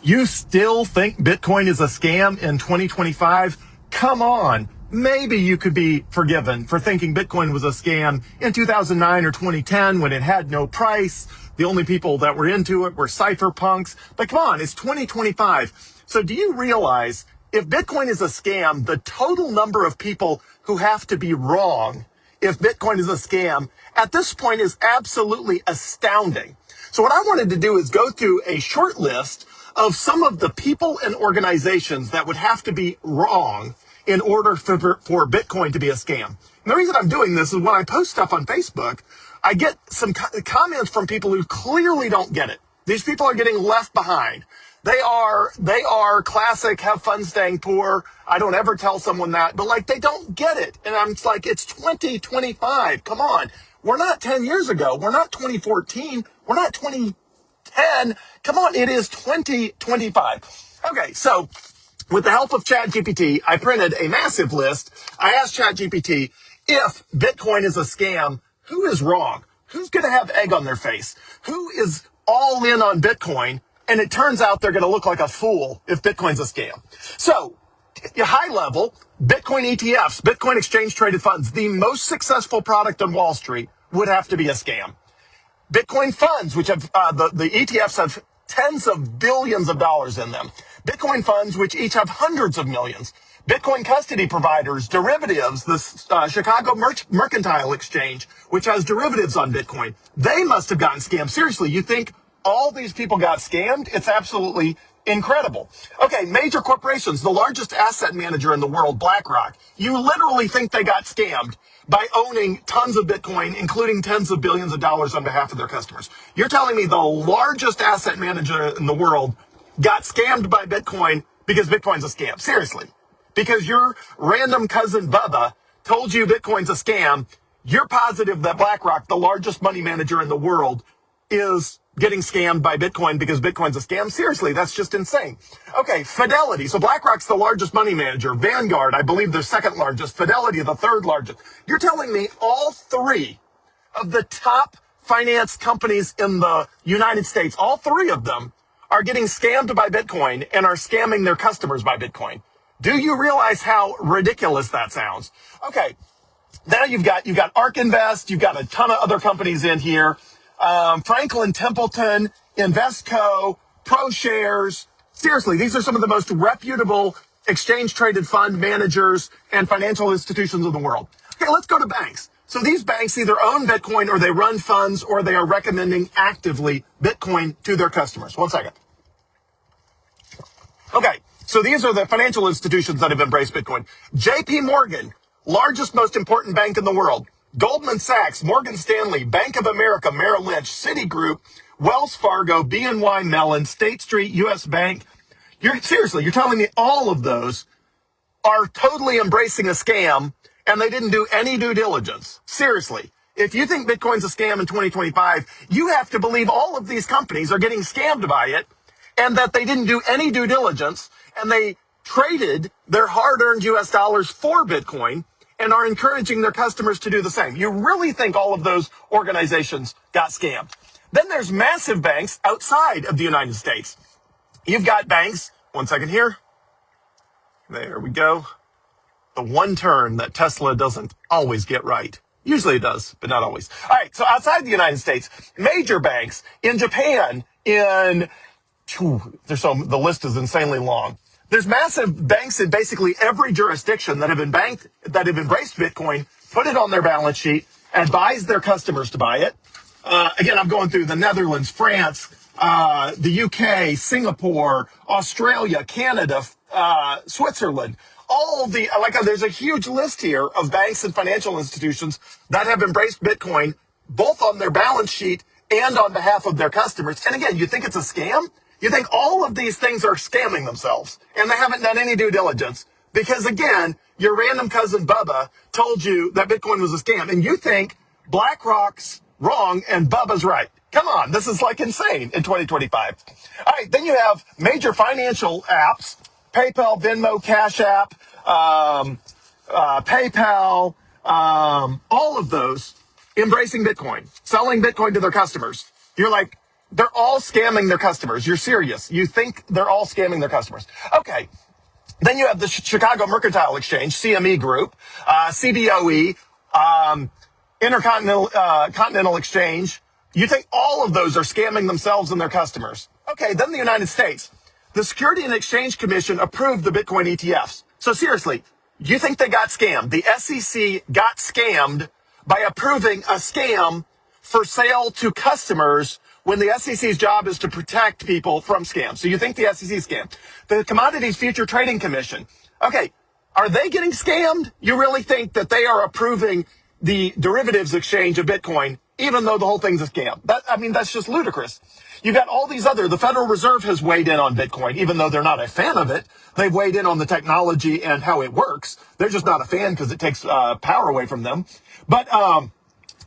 You still think Bitcoin is a scam in 2025? Come on. Maybe you could be forgiven for thinking Bitcoin was a scam in 2009 or 2010 when it had no price. The only people that were into it were cypherpunks. But come on, it's 2025. So do you realize if Bitcoin is a scam, the total number of people who have to be wrong if Bitcoin is a scam at this point is absolutely astounding. So what I wanted to do is go through a short list of some of the people and organizations that would have to be wrong in order for Bitcoin to be a scam. And the reason I'm doing this is when I post stuff on Facebook, I get some comments from people who clearly don't get it. These people are getting left behind. They are classic, have fun staying poor. I don't ever tell someone that, but like they don't get it. And I'm like, it's 2025. Come on. We're not 10 years ago. We're not 2014. We're not 2010. Come on. It is 2025. Okay. So with the help of ChatGPT, I printed a massive list. I asked ChatGPT, if Bitcoin is a scam, who is wrong? Who's going to have egg on their face? Who is all in on Bitcoin? And it turns out they're going to look like a fool if Bitcoin's a scam. So, high level, Bitcoin ETFs, Bitcoin exchange traded funds, the most successful product on Wall Street would have to be a scam. Bitcoin funds, which have, the ETFs have tens of billions of dollars in them. Bitcoin funds, which each have hundreds of millions. Bitcoin custody providers, derivatives, the Chicago Mercantile Exchange, which has derivatives on Bitcoin. They must have gotten scammed. Seriously, you think all these people got scammed? It's absolutely incredible. Okay, major corporations, the largest asset manager in the world, BlackRock. You literally think they got scammed by owning tons of Bitcoin, including tens of billions of dollars on behalf of their customers. You're telling me the largest asset manager in the world got scammed by Bitcoin because Bitcoin's a scam? Seriously. Because your random cousin Bubba told you Bitcoin's a scam, you're positive that BlackRock, the largest money manager in the world, is getting scammed by Bitcoin because Bitcoin's a scam? Seriously, that's just insane. Okay, Fidelity. So BlackRock's the largest money manager. Vanguard, I believe they're second largest. Fidelity, the third largest. You're telling me all three of the top finance companies in the United States, all three of them are getting scammed by Bitcoin and are scamming their customers by Bitcoin. Do you realize how ridiculous that sounds? Okay, now you've got ARK Invest, you've got a ton of other companies in here. Franklin Templeton, Investco, ProShares. Seriously, these are some of the most reputable exchange-traded fund managers and financial institutions in the world. Okay, let's go to banks. So these banks either own Bitcoin or they run funds or they are recommending actively Bitcoin to their customers. One second. Okay, so these are the financial institutions that have embraced Bitcoin. JP Morgan, largest, most important bank in the world. Goldman Sachs, Morgan Stanley, Bank of America, Merrill Lynch, Citigroup, Wells Fargo, BNY Mellon, State Street, US Bank. You're telling me all of those are totally embracing a scam and they didn't do any due diligence? Seriously. If you think Bitcoin's a scam in 2025, you have to believe all of these companies are getting scammed by it and that they didn't do any due diligence and they traded their hard-earned US dollars for Bitcoin and are encouraging their customers to do the same. You really think all of those organizations got scammed? Then there's massive banks outside of the United States. You've got banks, one second here. There we go. The one turn that Tesla doesn't always get right. Usually it does, but not always. All right, so outside the United States, major banks in Japan, the list is insanely long. There's massive banks in basically every jurisdiction that have embraced Bitcoin, put it on their balance sheet, advise their customers to buy it. Again, I'm going through the Netherlands, France, the UK, Singapore, Australia, Canada, Switzerland. There's a huge list here of banks and financial institutions that have embraced Bitcoin, both on their balance sheet and on behalf of their customers. And again, you think it's a scam? You think all of these things are scamming themselves and they haven't done any due diligence because, again, your random cousin Bubba told you that Bitcoin was a scam and you think BlackRock's wrong and Bubba's right. Come on, this is like insane in 2025. All right, then you have major financial apps, PayPal, Venmo, Cash App, PayPal, all of those embracing Bitcoin, selling Bitcoin to their customers. You're like, They're all scamming their customers. You're serious. You think they're all scamming their customers. Okay. Then you have the Chicago Mercantile Exchange, CME Group, CBOE, Continental Exchange. You think all of those are scamming themselves and their customers. Okay, then the United States. The Security and Exchange Commission approved the Bitcoin ETFs. So seriously, you think they got scammed? The SEC got scammed by approving a scam for sale to customers when the SEC's job is to protect people from scams. So you think the SEC scammed. The Commodities Future Trading Commission. Okay, are they getting scammed? You really think that they are approving the derivatives exchange of Bitcoin, even though the whole thing's a scam? That's just ludicrous. You've got all these the Federal Reserve has weighed in on Bitcoin, even though they're not a fan of it. They've weighed in on the technology and how it works. They're just not a fan because it takes power away from them. But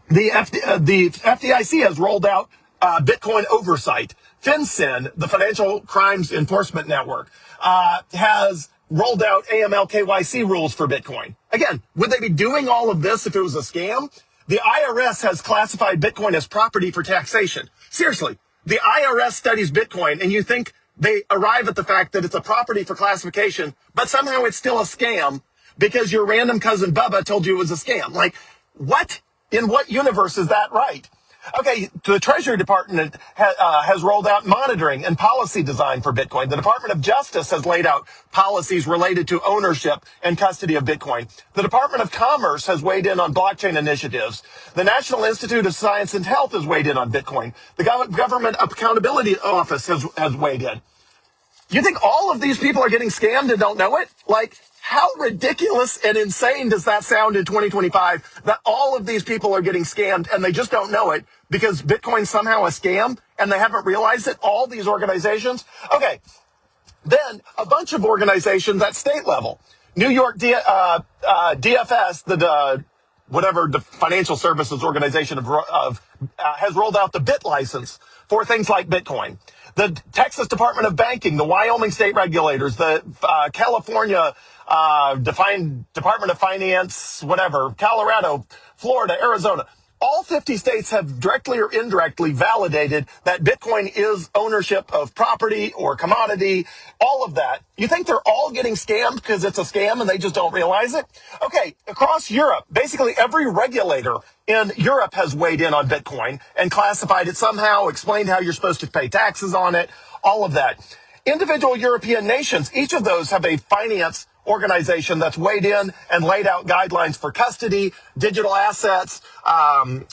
the FDIC has rolled out Bitcoin oversight. FinCEN, the Financial Crimes Enforcement Network, has rolled out AML KYC rules for Bitcoin. Again, would they be doing all of this if it was a scam? The IRS has classified Bitcoin as property for taxation. Seriously, the IRS studies Bitcoin, and you think they arrive at the fact that it's a property for classification, but somehow it's still a scam because your random cousin Bubba told you it was a scam. Like, what? In what universe is that right? Okay, the Treasury Department has rolled out monitoring and policy design for Bitcoin. The Department of Justice has laid out policies related to ownership and custody of Bitcoin. The Department of Commerce has weighed in on blockchain initiatives. The National Institute of Science and Health has weighed in on Bitcoin. The Government Accountability Office has weighed in. You think all of these people are getting scammed and don't know it? Like, how ridiculous and insane does that sound in 2025 that all of these people are getting scammed and they just don't know it because Bitcoin's somehow a scam and they haven't realized it? All these organizations. Okay. Then a bunch of organizations at state level. New York DFS, the financial services organization has rolled out the Bit license for things like Bitcoin. The Texas Department of Banking, the Wyoming state regulators, the California Department of Finance, Colorado, Florida, Arizona. All 50 states have directly or indirectly validated that Bitcoin is ownership of property or commodity, all of that. You think they're all getting scammed because it's a scam and they just don't realize it? Okay, across Europe, basically every regulator in Europe has weighed in on Bitcoin and classified it somehow, explained how you're supposed to pay taxes on it, all of that. Individual European nations, each of those have a finance organization that's weighed in and laid out guidelines for custody, digital assets,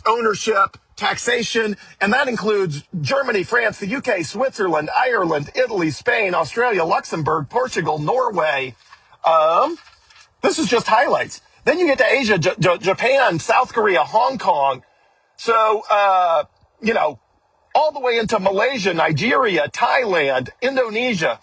ownership, taxation, and that includes Germany, France, the UK, Switzerland, Ireland, Italy, Spain, Australia, Luxembourg, Portugal, Norway. This is just highlights. Then you get to Asia, Japan, South Korea, Hong Kong. So, all the way into Malaysia, Nigeria, Thailand, Indonesia,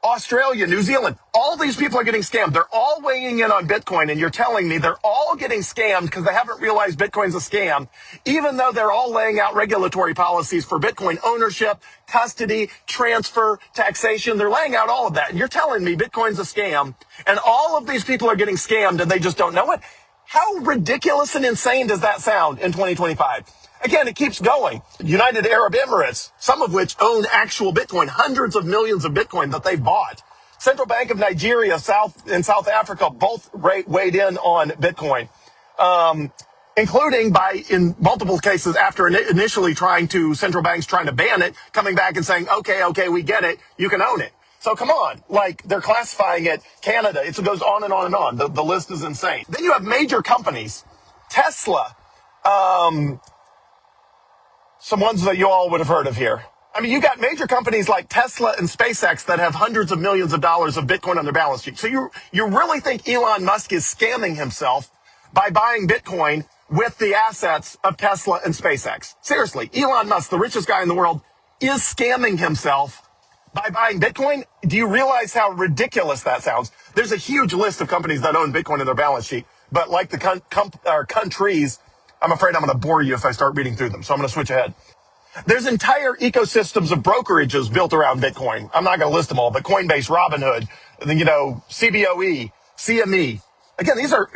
Australia, New Zealand. All these people are getting scammed. They're all weighing in on Bitcoin, and you're telling me they're all getting scammed because they haven't realized Bitcoin's a scam, even though they're all laying out regulatory policies for Bitcoin ownership, custody, transfer, taxation. They're laying out all of that, and you're telling me Bitcoin's a scam, and all of these people are getting scammed, and they just don't know it? How ridiculous and insane does that sound in 2025? Again, it keeps going. United Arab Emirates, some of which own actual Bitcoin, hundreds of millions of Bitcoin that they bought. Central Bank of Nigeria, and South Africa, both weighed in on Bitcoin, including in multiple cases after initially central banks trying to ban it, coming back and saying, okay, we get it, you can own it. So come on, they're classifying it, Canada, it goes on and on and on. The list is insane. Then you have major companies, Tesla, some ones that you all would have heard of here. You got major companies like Tesla and SpaceX that have hundreds of millions of dollars of Bitcoin on their balance sheet. So you really think Elon Musk is scamming himself by buying Bitcoin with the assets of Tesla and SpaceX? Seriously, Elon Musk, the richest guy in the world, is scamming himself by buying Bitcoin? Do you realize how ridiculous that sounds? There's a huge list of companies that own Bitcoin in their balance sheet, but like the countries, I'm afraid I'm going to bore you if I start reading through them, so I'm going to switch ahead. There's entire ecosystems of brokerages built around Bitcoin. I'm not going to list them all, but Coinbase, Robinhood, CBOE, CME. Again, these are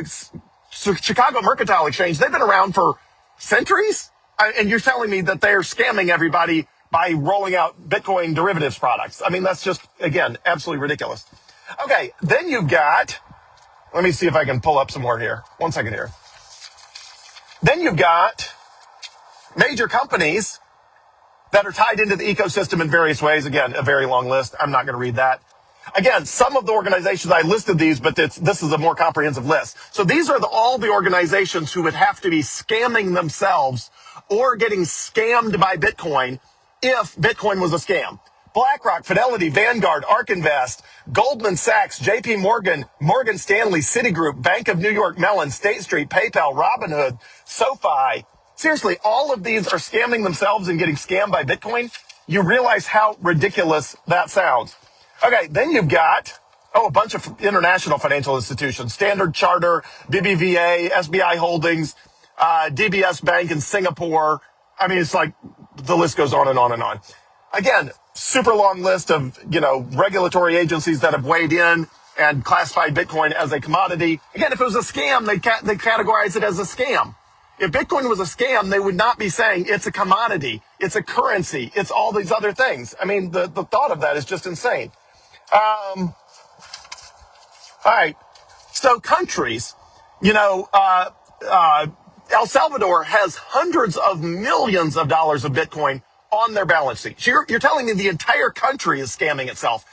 Chicago Mercantile Exchange. They've been around for centuries. And you're telling me that they're scamming everybody by rolling out Bitcoin derivatives products. I mean, that's just, again, absolutely ridiculous. Okay, then you've got, let me see if I can pull up some more here. 1 second here. Then you've got major companies that are tied into the ecosystem in various ways. Again, a very long list. I'm not going to read that. Again, some of the organizations, I listed these, but this is a more comprehensive list. So these are all the organizations who would have to be scamming themselves or getting scammed by Bitcoin if Bitcoin was a scam. BlackRock, Fidelity, Vanguard, ARK Invest, Goldman Sachs, JP Morgan, Morgan Stanley, Citigroup, Bank of New York Mellon, State Street, PayPal, Robinhood, SoFi. Seriously, all of these are scamming themselves and getting scammed by Bitcoin. You realize how ridiculous that sounds. Okay, then you've got, a bunch of international financial institutions. Standard Chartered, BBVA, SBI Holdings, DBS Bank in Singapore. I mean, it's like the list goes on and on and on. Again, super long list of, regulatory agencies that have weighed in and classified Bitcoin as a commodity. Again, if it was a scam, they categorize it as a scam. If Bitcoin was a scam, they would not be saying it's a commodity, it's a currency, it's all these other things. I mean, the thought of that is just insane. All right. So countries, El Salvador has hundreds of millions of dollars of Bitcoin on their balance sheet. So you're telling me the entire country is scamming itself.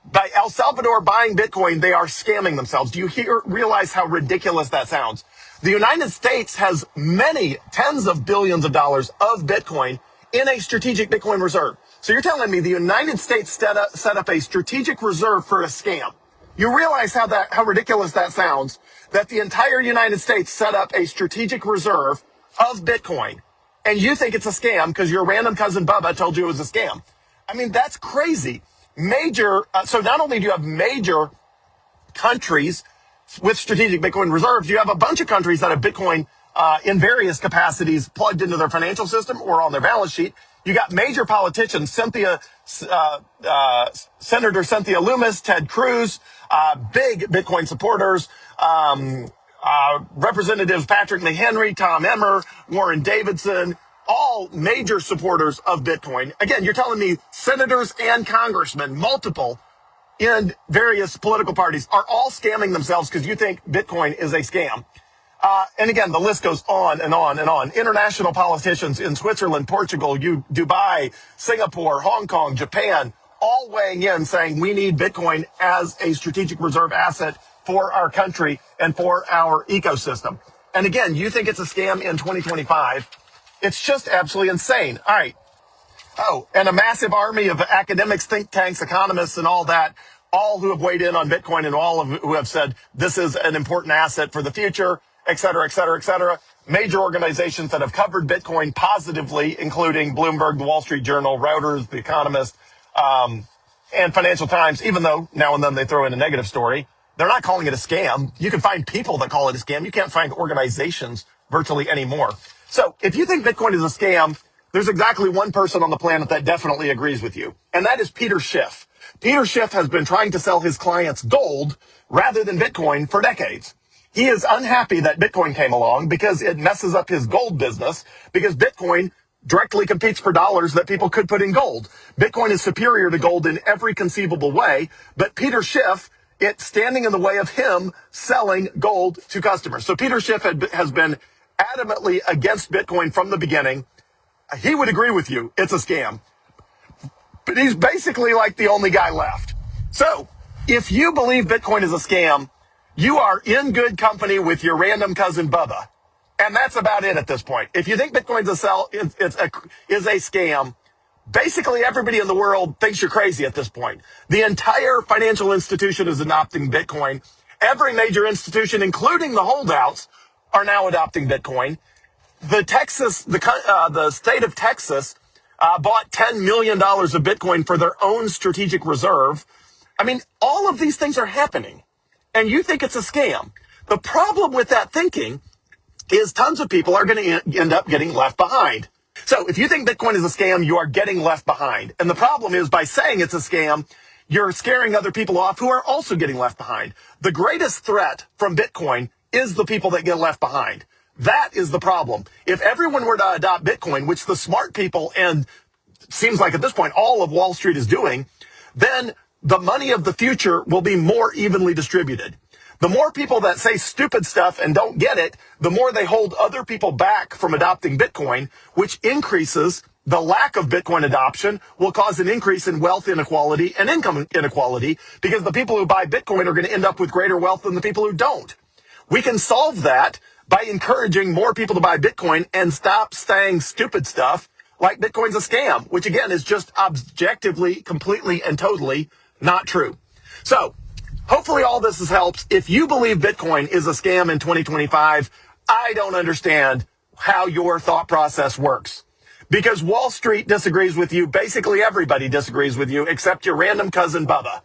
By El Salvador buying Bitcoin, they are scamming themselves. Do you realize how ridiculous that sounds? The United States has many tens of billions of dollars of Bitcoin in a strategic Bitcoin reserve. So you're telling me the United States set up a strategic reserve for a scam. You realize how ridiculous that sounds, that the entire United States set up a strategic reserve of Bitcoin, and you think it's a scam because your random cousin Bubba told you it was a scam. I mean, that's crazy. So not only do you have major countries with strategic Bitcoin reserves, you have a bunch of countries that have Bitcoin in various capacities plugged into their financial system or on their balance sheet. You got major politicians, Senator Cynthia Lummis, Ted Cruz, big Bitcoin supporters, Representatives Patrick McHenry, Tom Emmer, Warren Davidson, all major supporters of Bitcoin. Again, you're telling me senators and congressmen, multiple in various political parties, are all scamming themselves because you think Bitcoin is a scam. And again, the list goes on and on and on. International politicians in Switzerland, Portugal, Dubai, Singapore, Hong Kong, Japan, all weighing in saying we need Bitcoin as a strategic reserve asset for our country and for our ecosystem. And again, you think it's a scam in 2025. It's just absolutely insane. All right. Oh, and a massive army of academics, think tanks, economists, and all that, all who have weighed in on Bitcoin and all of who have said this is an important asset for the future, et cetera, et cetera, et cetera. Major organizations that have covered Bitcoin positively, including Bloomberg, the Wall Street Journal, Reuters, The Economist, and Financial Times, even though now and then they throw in a negative story. They're not calling it a scam. You can find people that call it a scam. You can't find organizations virtually anymore. So if you think Bitcoin is a scam, there's exactly one person on the planet that definitely agrees with you, and that is Peter Schiff. Peter Schiff has been trying to sell his clients gold rather than Bitcoin for decades. He is unhappy that Bitcoin came along because it messes up his gold business, because Bitcoin directly competes for dollars that people could put in gold. Bitcoin is superior to gold in every conceivable way, but Peter Schiff, it's standing in the way of him selling gold to customers. So Peter Schiff has been adamantly against Bitcoin from the beginning. He would agree with you. It's a scam. But he's basically like the only guy left. So if you believe Bitcoin is a scam, you are in good company with your random cousin Bubba. And that's about it at this point. If you think Bitcoin's is a scam, basically everybody in the world thinks you're crazy at this point. The entire financial institution is adopting Bitcoin. Every major institution, including the holdouts, are now adopting Bitcoin. The state of Texas bought $10 million of Bitcoin for their own strategic reserve. I mean, all of these things are happening, and you think it's a scam. The problem with that thinking is tons of people are going to end up getting left behind. So if you think Bitcoin is a scam, you are getting left behind. And the problem is, by saying it's a scam, you're scaring other people off who are also getting left behind. The greatest threat from Bitcoin is the people that get left behind. That is the problem. If everyone were to adopt Bitcoin, which the smart people and seems like at this point all of Wall Street is doing, then the money of the future will be more evenly distributed. The more people that say stupid stuff and don't get it, the more they hold other people back from adopting Bitcoin, which increases the lack of Bitcoin adoption, will cause an increase in wealth inequality and income inequality, because the people who buy Bitcoin are going to end up with greater wealth than the people who don't. We can solve that by encouraging more people to buy Bitcoin and stop saying stupid stuff like Bitcoin's a scam, which again is just objectively, completely, and totally not true. So hopefully all this helps. If you believe Bitcoin is a scam in 2025, I don't understand how your thought process works. Because Wall Street disagrees with you, basically everybody disagrees with you except your random cousin Bubba.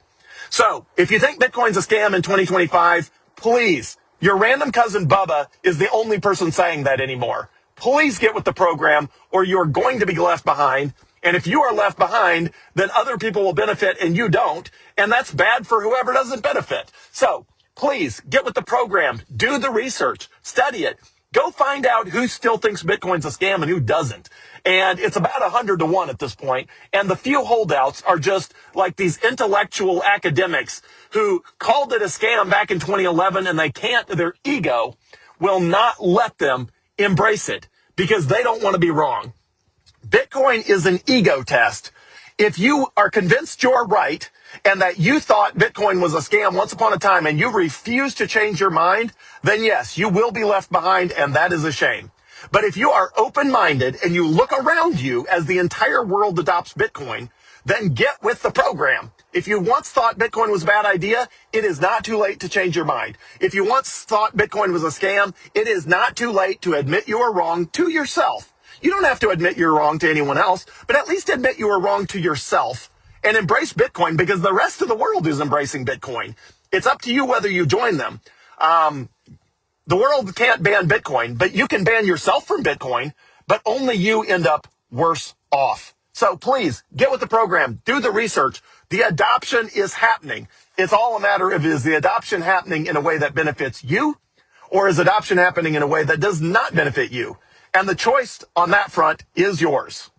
So if you think Bitcoin's a scam in 2025, please, your random cousin Bubba is the only person saying that anymore. Please get with the program or you're going to be left behind. And if you are left behind, then other people will benefit and you don't. And that's bad for whoever doesn't benefit. So please get with the program, do the research, study it. Go find out who still thinks Bitcoin's a scam and who doesn't. And it's about 100 to 1 at this point. And the few holdouts are just like these intellectual academics who called it a scam back in 2011, and they can't, their ego will not let them embrace it because they don't want to be wrong. Bitcoin is an ego test. If you are convinced you're right and that you thought Bitcoin was a scam once upon a time and you refuse to change your mind, then yes, you will be left behind, and that is a shame. But if you are open-minded and you look around you as the entire world adopts Bitcoin, then get with the program. If you once thought Bitcoin was a bad idea, it is not too late to change your mind. If you once thought Bitcoin was a scam, it is not too late to admit you are wrong to yourself. You don't have to admit you're wrong to anyone else, but at least admit you were wrong to yourself and embrace Bitcoin, because the rest of the world is embracing Bitcoin. It's up to you whether you join them. The world can't ban Bitcoin, but you can ban yourself from Bitcoin, but only you end up worse off. So please get with the program, do the research. The adoption is happening. It's all a matter of, is the adoption happening in a way that benefits you, or is adoption happening in a way that does not benefit you? And the choice on that front is yours.